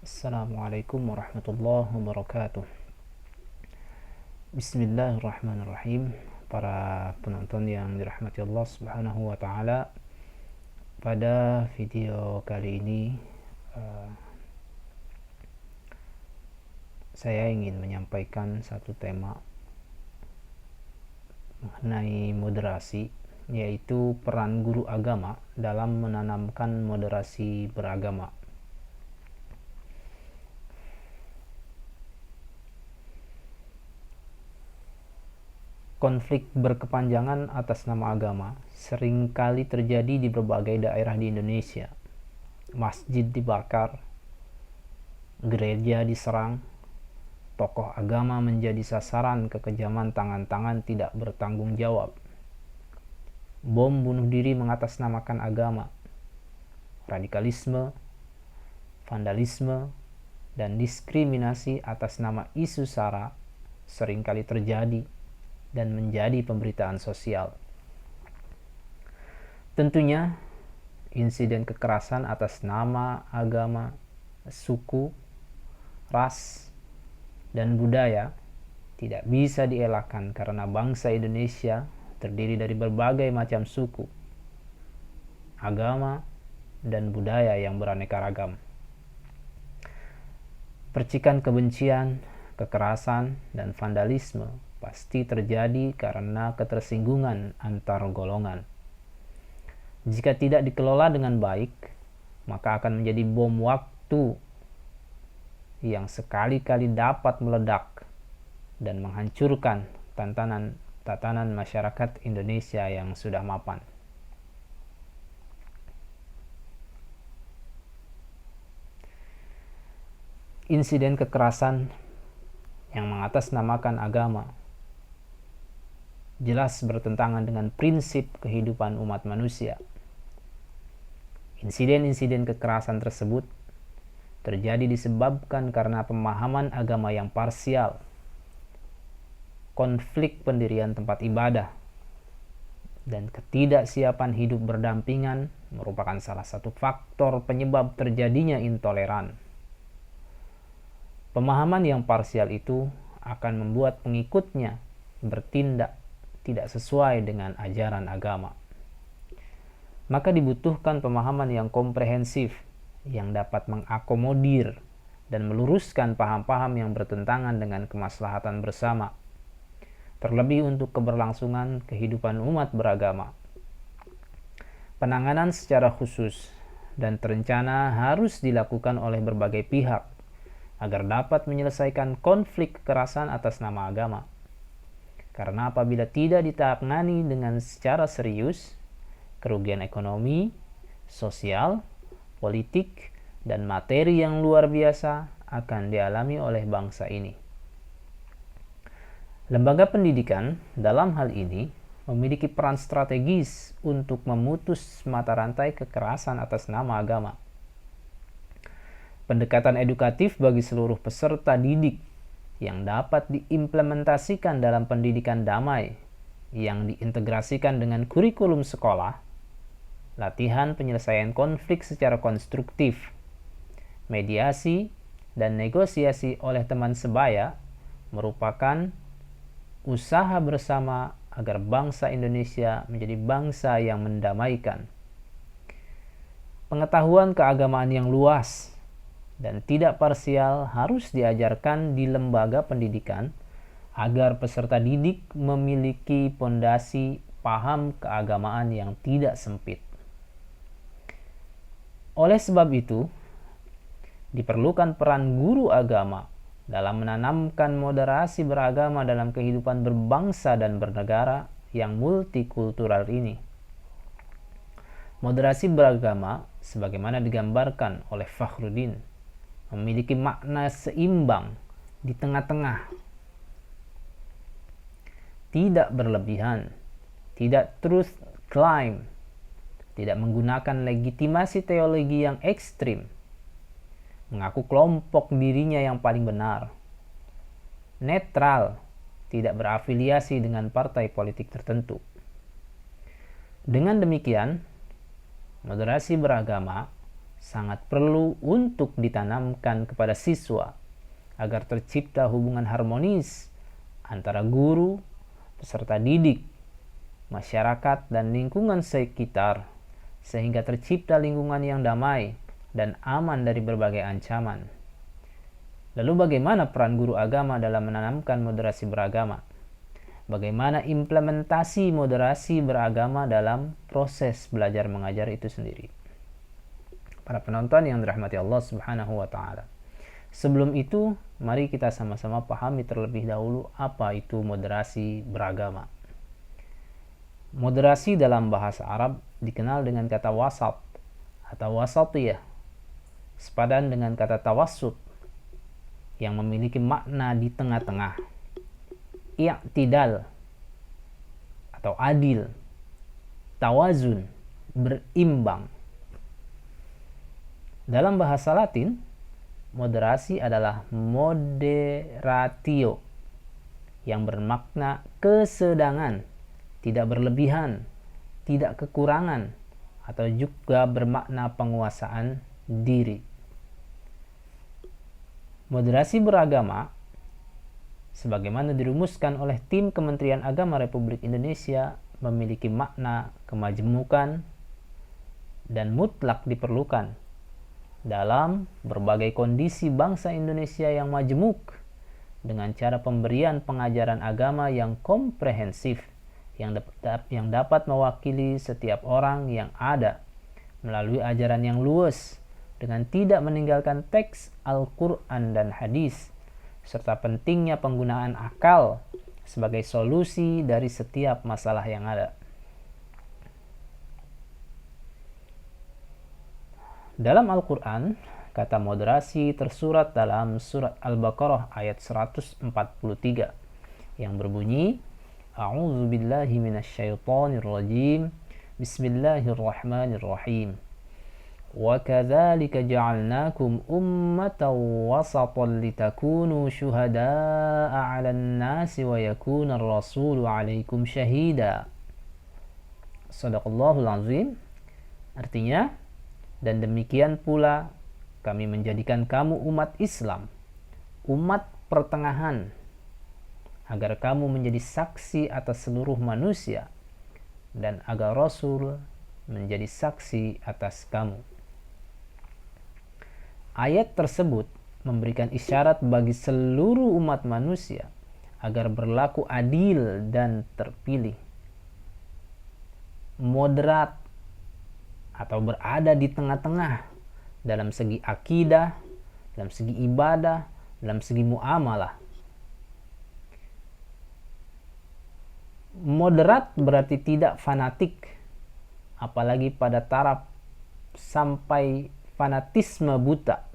Assalamualaikum warahmatullahi wabarakatuh. Bismillahirrahmanirrahim. Para penonton yang dirahmati Allah Subhanahu wa taala, pada video kali ini saya ingin menyampaikan satu tema mengenai moderasi, yaitu peran guru agama dalam menanamkan moderasi beragama. Konflik berkepanjangan atas nama agama seringkali terjadi di berbagai daerah di Indonesia. Masjid dibakar, gereja diserang, tokoh agama menjadi sasaran kekejaman tangan-tangan tidak bertanggung jawab. Bom bunuh diri mengatasnamakan agama, radikalisme, vandalisme, dan diskriminasi atas nama isu SARA seringkali terjadi dan menjadi pemberitaan sosial. Tentunya, insiden kekerasan atas nama agama, suku, ras, dan budaya tidak bisa dielakkan karena bangsa Indonesia terdiri dari berbagai macam suku, agama, dan budaya yang beraneka ragam. Percikan kebencian, kekerasan, dan vandalisme pasti terjadi karena ketersinggungan antar golongan. Jika tidak dikelola dengan baik, maka akan menjadi bom waktu yang sekali-kali dapat meledak dan menghancurkan tatanan masyarakat Indonesia yang sudah mapan. Insiden kekerasan yang mengatasnamakan agama jelas bertentangan dengan prinsip kehidupan umat manusia. Insiden-insiden kekerasan tersebut terjadi disebabkan karena pemahaman agama yang parsial, konflik pendirian tempat ibadah, dan ketidaksiapan hidup berdampingan merupakan salah satu faktor penyebab terjadinya intoleran. Pemahaman yang parsial itu akan membuat pengikutnya bertindak tidak sesuai dengan ajaran agama. Maka dibutuhkan pemahaman yang komprehensif yang dapat mengakomodir dan meluruskan paham-paham yang bertentangan dengan kemaslahatan bersama, terlebih untuk keberlangsungan kehidupan umat beragama. Penanganan secara khusus dan terencana harus dilakukan oleh berbagai pihak agar dapat menyelesaikan konflik kekerasan atas nama agama. Karena apabila tidak ditangani dengan secara serius, kerugian ekonomi, sosial, politik, dan materi yang luar biasa akan dialami oleh bangsa ini. Lembaga pendidikan dalam hal ini memiliki peran strategis untuk memutus mata rantai kekerasan atas nama agama. Pendekatan edukatif bagi seluruh peserta didik yang dapat diimplementasikan dalam pendidikan damai yang diintegrasikan dengan kurikulum sekolah, latihan penyelesaian konflik secara konstruktif, mediasi, dan negosiasi oleh teman sebaya merupakan usaha bersama agar bangsa Indonesia menjadi bangsa yang mendamaikan. Pengetahuan keagamaan yang luas dan tidak parsial harus diajarkan di lembaga pendidikan agar peserta didik memiliki pondasi paham keagamaan yang tidak sempit. Oleh sebab itu, diperlukan peran guru agama dalam menanamkan moderasi beragama dalam kehidupan berbangsa dan bernegara yang multikultural ini. Moderasi beragama, sebagaimana digambarkan oleh Fakhruddin, memiliki makna seimbang di tengah-tengah, tidak berlebihan, tidak truth claim, tidak menggunakan legitimasi teologi yang ekstrim, mengaku kelompok dirinya yang paling benar, netral, tidak berafiliasi dengan partai politik tertentu. Dengan demikian, moderasi beragama sangat perlu untuk ditanamkan kepada siswa agar tercipta hubungan harmonis antara guru, peserta didik, masyarakat, dan lingkungan sekitar, sehingga tercipta lingkungan yang damai dan aman dari berbagai ancaman. Lalu bagaimana peran guru agama dalam menanamkan moderasi beragama? Bagaimana implementasi moderasi beragama dalam proses belajar mengajar itu sendiri? Para penonton yang dirahmati Allah Subhanahu wa taala. Sebelum itu, mari kita sama-sama pahami terlebih dahulu apa itu moderasi beragama. Moderasi dalam bahasa Arab dikenal dengan kata wasat atau wasatiyah, sepadan dengan kata tawassut yang memiliki makna di tengah-tengah, i'tidal atau adil, tawazun, berimbang. Dalam bahasa Latin, moderasi adalah moderatio yang bermakna kesedangan, tidak berlebihan, tidak kekurangan, atau juga bermakna penguasaan diri. Moderasi beragama sebagaimana dirumuskan oleh tim Kementerian Agama Republik Indonesia memiliki makna kemajemukan dan mutlak diperlukan dalam berbagai kondisi bangsa Indonesia yang majemuk dengan cara pemberian pengajaran agama yang komprehensif yang dapat mewakili setiap orang yang ada melalui ajaran yang luas dengan tidak meninggalkan teks Al-Quran dan hadis, serta pentingnya penggunaan akal sebagai solusi dari setiap masalah yang ada. Dalam Al-Quran, kata moderasi tersurat dalam surat Al-Baqarah ayat 143 yang berbunyi, A'udzu billahi minasyaitonir rajim. Bismillahirrahmanirrahim. Wa kadzalika ja'alnakum ummatan wasatan litakunu syuhada'a 'alan nasi wa yakuna ar-rasulu 'alaikum syahida. Shadaqallahul azim. Artinya, dan demikian pula kami menjadikan kamu umat Islam, umat pertengahan, agar kamu menjadi saksi atas seluruh manusia dan agar Rasul menjadi saksi atas kamu. Ayat tersebut memberikan isyarat bagi seluruh umat manusia agar berlaku adil dan terpilih, moderat atau berada di tengah-tengah dalam segi akidah, dalam segi ibadah, dalam segi muamalah. Moderat berarti tidak fanatik, apalagi pada taraf sampai fanatisme buta,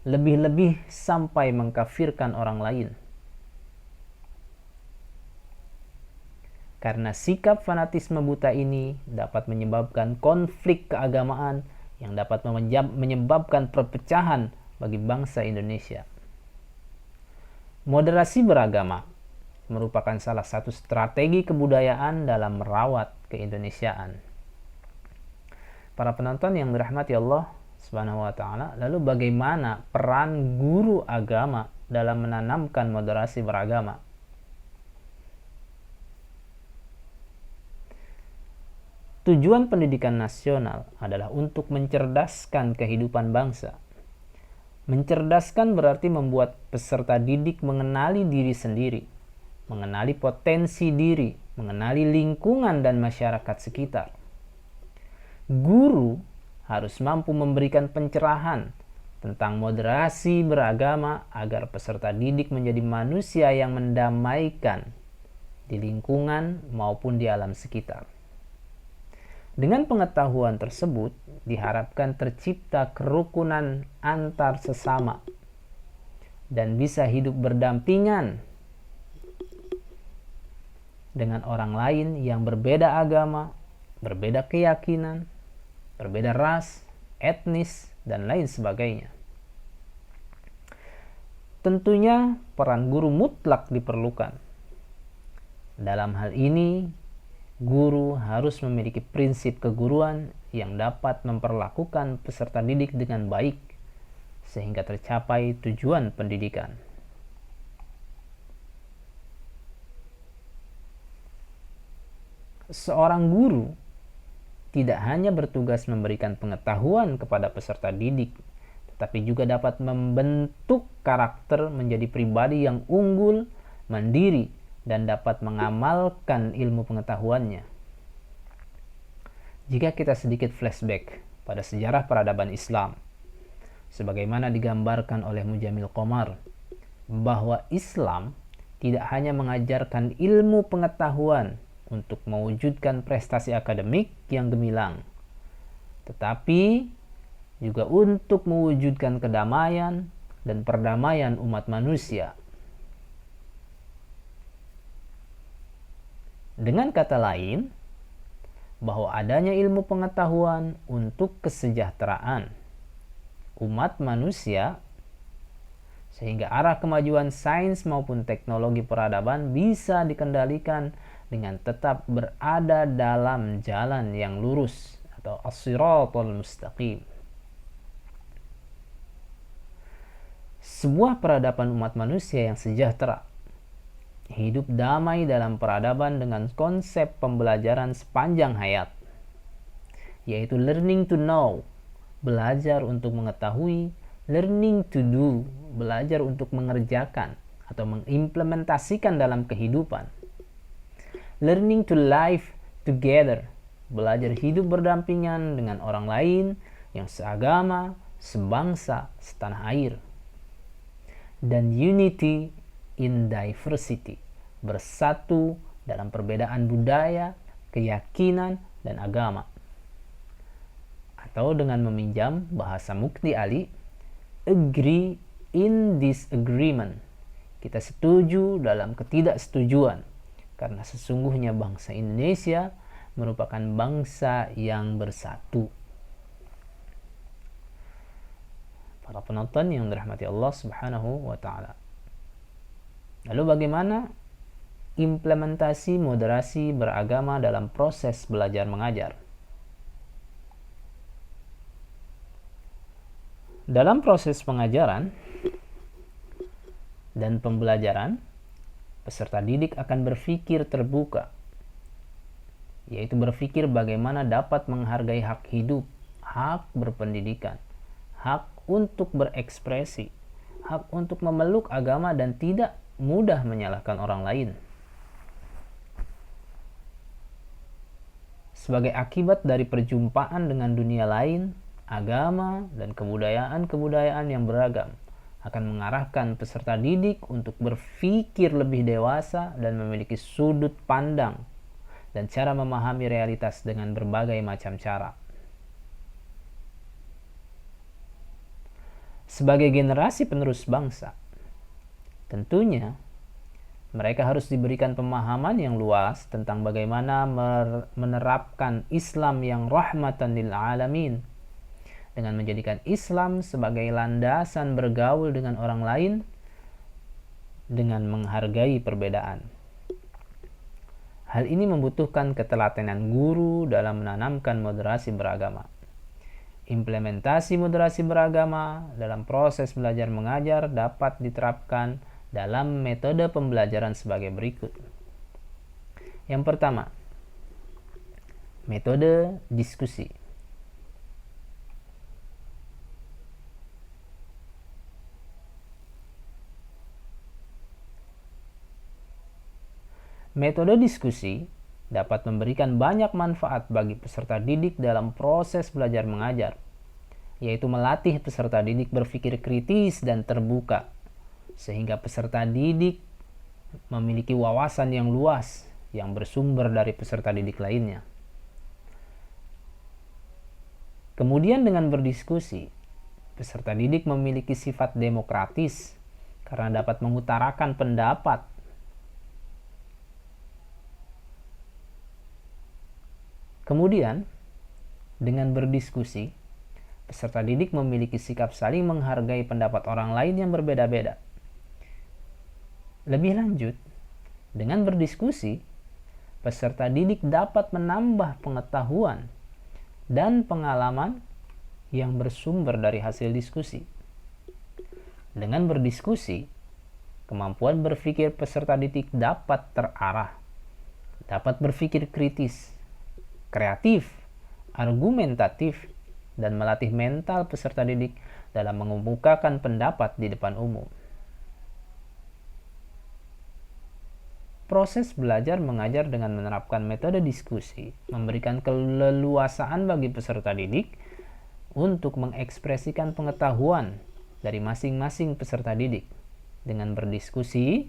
lebih-lebih sampai mengkafirkan orang lain. Karena sikap fanatisme buta ini dapat menyebabkan konflik keagamaan yang dapat menyebabkan perpecahan bagi bangsa Indonesia. Moderasi beragama merupakan salah satu strategi kebudayaan dalam merawat keindonesiaan. Para penonton yang dirahmati Allah Subhanahu wa taala, lalu bagaimana peran guru agama dalam menanamkan moderasi beragama? Tujuan pendidikan nasional adalah untuk mencerdaskan kehidupan bangsa. Mencerdaskan berarti membuat peserta didik mengenali diri sendiri, mengenali potensi diri, mengenali lingkungan dan masyarakat sekitar. Guru harus mampu memberikan pencerahan tentang moderasi beragama agar peserta didik menjadi manusia yang mendamaikan di lingkungan maupun di alam sekitar. Dengan pengetahuan tersebut, diharapkan tercipta kerukunan antar sesama dan bisa hidup berdampingan dengan orang lain yang berbeda agama, berbeda keyakinan, berbeda ras, etnis, dan lain sebagainya. Tentunya peran guru mutlak diperlukan. Dalam hal ini, guru harus memiliki prinsip keguruan yang dapat memperlakukan peserta didik dengan baik sehingga tercapai tujuan pendidikan. Seorang guru tidak hanya bertugas memberikan pengetahuan kepada peserta didik, tetapi juga dapat membentuk karakter menjadi pribadi yang unggul, mandiri, dan dapat mengamalkan ilmu pengetahuannya. Jika kita sedikit flashback pada sejarah peradaban Islam, sebagaimana digambarkan oleh Mujamil Qomar, bahwa Islam tidak hanya mengajarkan ilmu pengetahuan untuk mewujudkan prestasi akademik yang gemilang, tetapi juga untuk mewujudkan kedamaian dan perdamaian umat manusia. Dengan kata lain, bahwa adanya ilmu pengetahuan untuk kesejahteraan umat manusia, sehingga arah kemajuan sains maupun teknologi peradaban bisa dikendalikan dengan tetap berada dalam jalan yang lurus atau as-siratal mustaqim. Sebuah peradaban umat manusia yang sejahtera, hidup damai dalam peradaban dengan konsep pembelajaran sepanjang hayat, yaitu learning to know, belajar untuk mengetahui, learning to do, belajar untuk mengerjakan atau mengimplementasikan dalam kehidupan, learning to live together, belajar hidup berdampingan dengan orang lain yang seagama, sebangsa, setanah air, dan unity in diversity, bersatu dalam perbedaan budaya, keyakinan, dan agama. Atau dengan meminjam bahasa Mukti Ali, agree in disagreement, kita setuju dalam ketidaksetujuan, karena sesungguhnya bangsa Indonesia merupakan bangsa yang bersatu. Para penonton yang dirahmati Allah Subhanahu wa Ta'ala. Lalu bagaimana implementasi moderasi beragama dalam proses belajar mengajar? Dalam proses pengajaran dan pembelajaran, peserta didik akan berpikir terbuka, yaitu berpikir bagaimana dapat menghargai hak hidup, hak berpendidikan, hak untuk berekspresi, hak untuk memeluk agama dan tidak mudah menyalahkan orang lain. Sebagai akibat dari perjumpaan dengan dunia lain, agama dan kebudayaan-kebudayaan yang beragam akan mengarahkan peserta didik untuk berpikir lebih dewasa dan memiliki sudut pandang dan cara memahami realitas dengan berbagai macam cara. Sebagai generasi penerus bangsa, tentunya mereka harus diberikan pemahaman yang luas tentang bagaimana menerapkan Islam yang rahmatan lil alamin, dengan menjadikan Islam sebagai landasan bergaul dengan orang lain dengan menghargai perbedaan. Hal ini membutuhkan ketelatenan guru dalam menanamkan moderasi beragama. Implementasi moderasi beragama dalam proses belajar mengajar dapat diterapkan dalam metode pembelajaran sebagai berikut. Yang pertama, metode diskusi. Metode diskusi dapat memberikan banyak manfaat bagi peserta didik dalam proses belajar mengajar, yaitu melatih peserta didik berpikir kritis dan terbuka, sehingga peserta didik memiliki wawasan yang luas yang bersumber dari peserta didik lainnya. Kemudian dengan berdiskusi, peserta didik memiliki sifat demokratis karena dapat mengutarakan pendapat. Kemudian, dengan berdiskusi, peserta didik memiliki sikap saling menghargai pendapat orang lain yang berbeda-beda. Lebih lanjut, dengan berdiskusi, peserta didik dapat menambah pengetahuan dan pengalaman yang bersumber dari hasil diskusi. Dengan berdiskusi, kemampuan berpikir peserta didik dapat terarah, dapat berpikir kritis, kreatif, argumentatif, dan melatih mental peserta didik dalam mengemukakan pendapat di depan umum. Proses belajar mengajar dengan menerapkan metode diskusi memberikan keleluasaan bagi peserta didik untuk mengekspresikan pengetahuan dari masing-masing peserta didik. Dengan berdiskusi,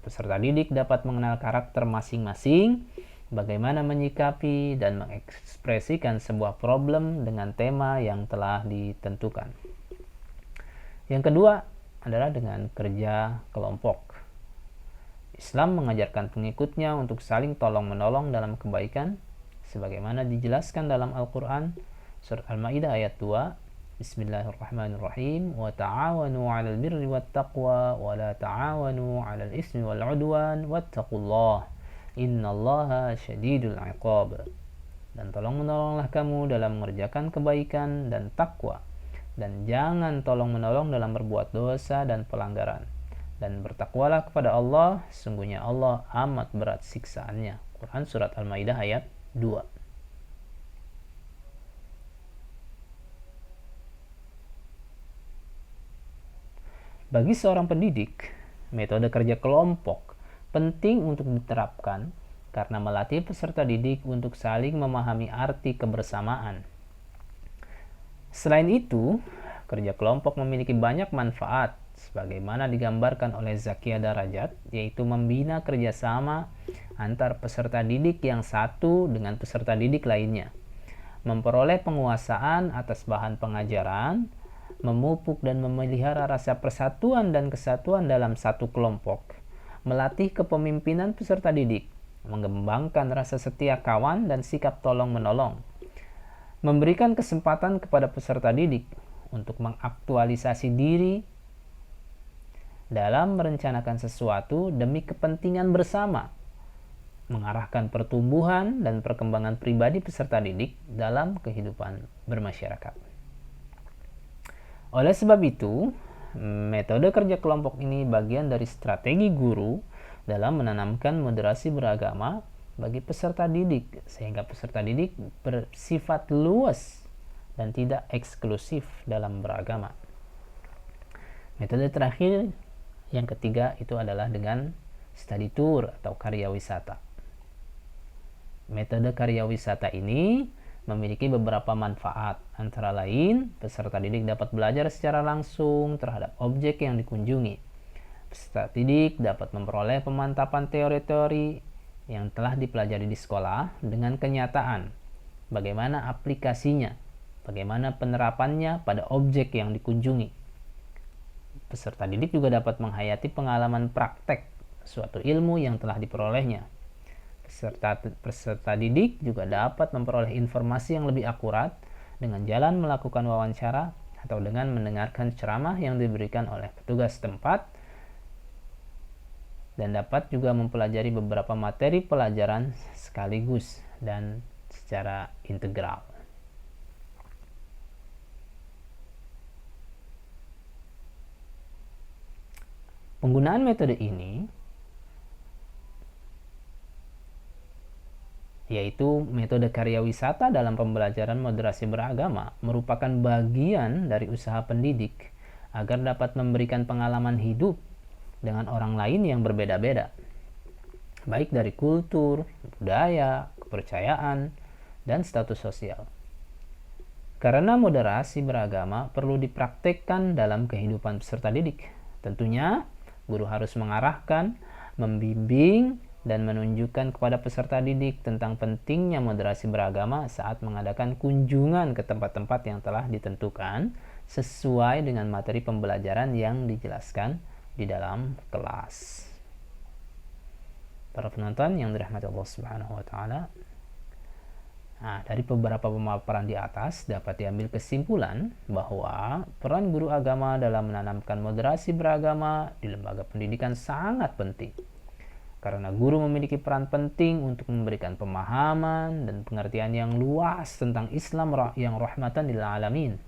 peserta didik dapat mengenal karakter masing-masing, bagaimana menyikapi dan mengekspresikan sebuah problem dengan tema yang telah ditentukan. Yang kedua adalah dengan kerja kelompok. Islam mengajarkan pengikutnya untuk saling tolong-menolong dalam kebaikan sebagaimana dijelaskan dalam Al-Qur'an surat Al-Maidah ayat 2. Bismillahirrahmanirrahim. Wa ta'awanu 'alal birri wattaqwa wa la ta'awanu 'alal ismi wal 'udwan wattaqullah. Innallaha syadidul 'iqab. Dan tolong-menolonglah kamu dalam mengerjakan kebaikan dan takwa, dan jangan tolong-menolong dalam berbuat dosa dan pelanggaran. Dan bertakwalah kepada Allah, sungguhnya Allah amat berat siksaannya. Quran surat Al-Maidah ayat 2. Bagi seorang pendidik, metode kerja kelompok penting untuk diterapkan karena melatih peserta didik untuk saling memahami arti kebersamaan. Selain itu, kerja kelompok memiliki banyak manfaat sebagaimana digambarkan oleh Zakia Darajat, yaitu membina kerjasama antar peserta didik yang satu dengan peserta didik lainnya, memperoleh penguasaan atas bahan pengajaran, memupuk dan memelihara rasa persatuan dan kesatuan dalam satu kelompok, melatih kepemimpinan peserta didik, mengembangkan rasa setia kawan dan sikap tolong-menolong, memberikan kesempatan kepada peserta didik untuk mengaktualisasi diri dalam merencanakan sesuatu demi kepentingan bersama, mengarahkan pertumbuhan dan perkembangan pribadi peserta didik dalam kehidupan bermasyarakat. Oleh sebab itu, metode kerja kelompok ini bagian dari strategi guru dalam menanamkan moderasi beragama bagi peserta didik, sehingga peserta didik bersifat luas dan tidak eksklusif dalam beragama. Metode terakhir yang ketiga itu adalah dengan study tour atau karya wisata. Metode karya wisata ini memiliki beberapa manfaat, antara lain peserta didik dapat belajar secara langsung terhadap objek yang dikunjungi. Peserta didik dapat memperoleh pemantapan teori-teori yang telah dipelajari di sekolah dengan kenyataan, bagaimana aplikasinya, bagaimana penerapannya pada objek yang dikunjungi. Peserta didik juga dapat menghayati pengalaman praktek suatu ilmu yang telah diperolehnya. Peserta didik juga dapat memperoleh informasi yang lebih akurat dengan jalan melakukan wawancara atau dengan mendengarkan ceramah yang diberikan oleh petugas setempat, dan dapat juga mempelajari beberapa materi pelajaran sekaligus dan secara integral. Penggunaan metode ini, yaitu metode karya wisata dalam pembelajaran moderasi beragama, merupakan bagian dari usaha pendidik agar dapat memberikan pengalaman hidup dengan orang lain yang berbeda-beda, baik dari kultur, budaya, kepercayaan, dan status sosial. Karena moderasi beragama perlu dipraktekkan dalam kehidupan peserta didik, tentunya guru harus mengarahkan, membimbing, dan menunjukkan kepada peserta didik tentang pentingnya moderasi beragama saat mengadakan kunjungan ke tempat-tempat yang telah ditentukan sesuai dengan materi pembelajaran yang dijelaskan di dalam kelas. Para penonton yang dirahmati Allah Subhanahu wa taala, dari beberapa pemaparan di atas dapat diambil kesimpulan bahwa peran guru agama dalam menanamkan moderasi beragama di lembaga pendidikan sangat penting. karena guru memiliki peran penting untuk memberikan pemahaman dan pengertian yang luas tentang Islam yang rahmatan lil alamin,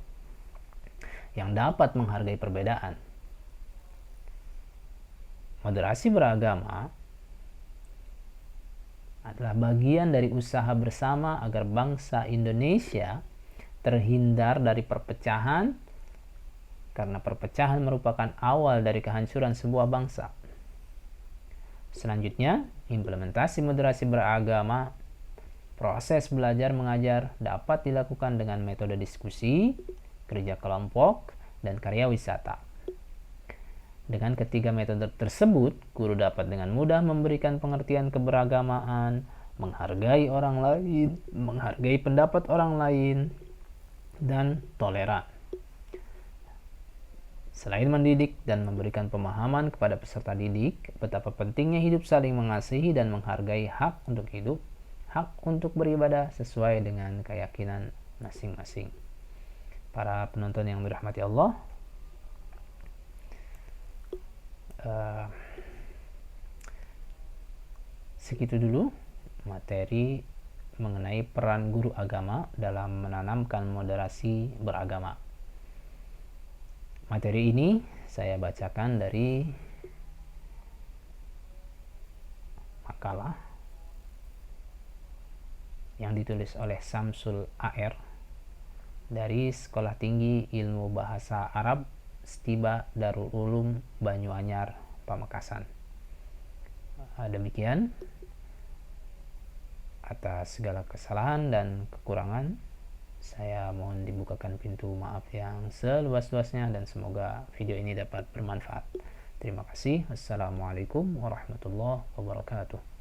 yang dapat menghargai perbedaan. Moderasi beragama adalah bagian dari usaha bersama agar bangsa Indonesia terhindar dari perpecahan, karena perpecahan merupakan awal dari kehancuran sebuah bangsa. Selanjutnya, implementasi moderasi beragama. Proses belajar mengajar dapat dilakukan dengan metode diskusi, kerja kelompok, dan karya wisata. Dengan ketiga metode tersebut, guru dapat dengan mudah memberikan pengertian keberagamaan, menghargai orang lain, menghargai pendapat orang lain, dan toleran. Selain mendidik dan memberikan pemahaman kepada peserta didik, betapa pentingnya hidup saling mengasihi dan menghargai hak untuk hidup, hak untuk beribadah sesuai dengan keyakinan masing-masing. Para penonton yang dirahmati Allah, segitu dulu materi mengenai peran guru agama dalam menanamkan moderasi beragama. Materi ini saya bacakan dari makalah yang ditulis oleh Samsul AR dari Sekolah Tinggi Ilmu Bahasa Arab Stiba Darul Ulum Banyuanyar, Pamekasan. Demikian, atas segala kesalahan dan kekurangan saya mohon dibukakan pintu maaf yang seluas-luasnya, dan semoga video ini dapat bermanfaat. Terima kasih. Assalamualaikum warahmatullahi wabarakatuh.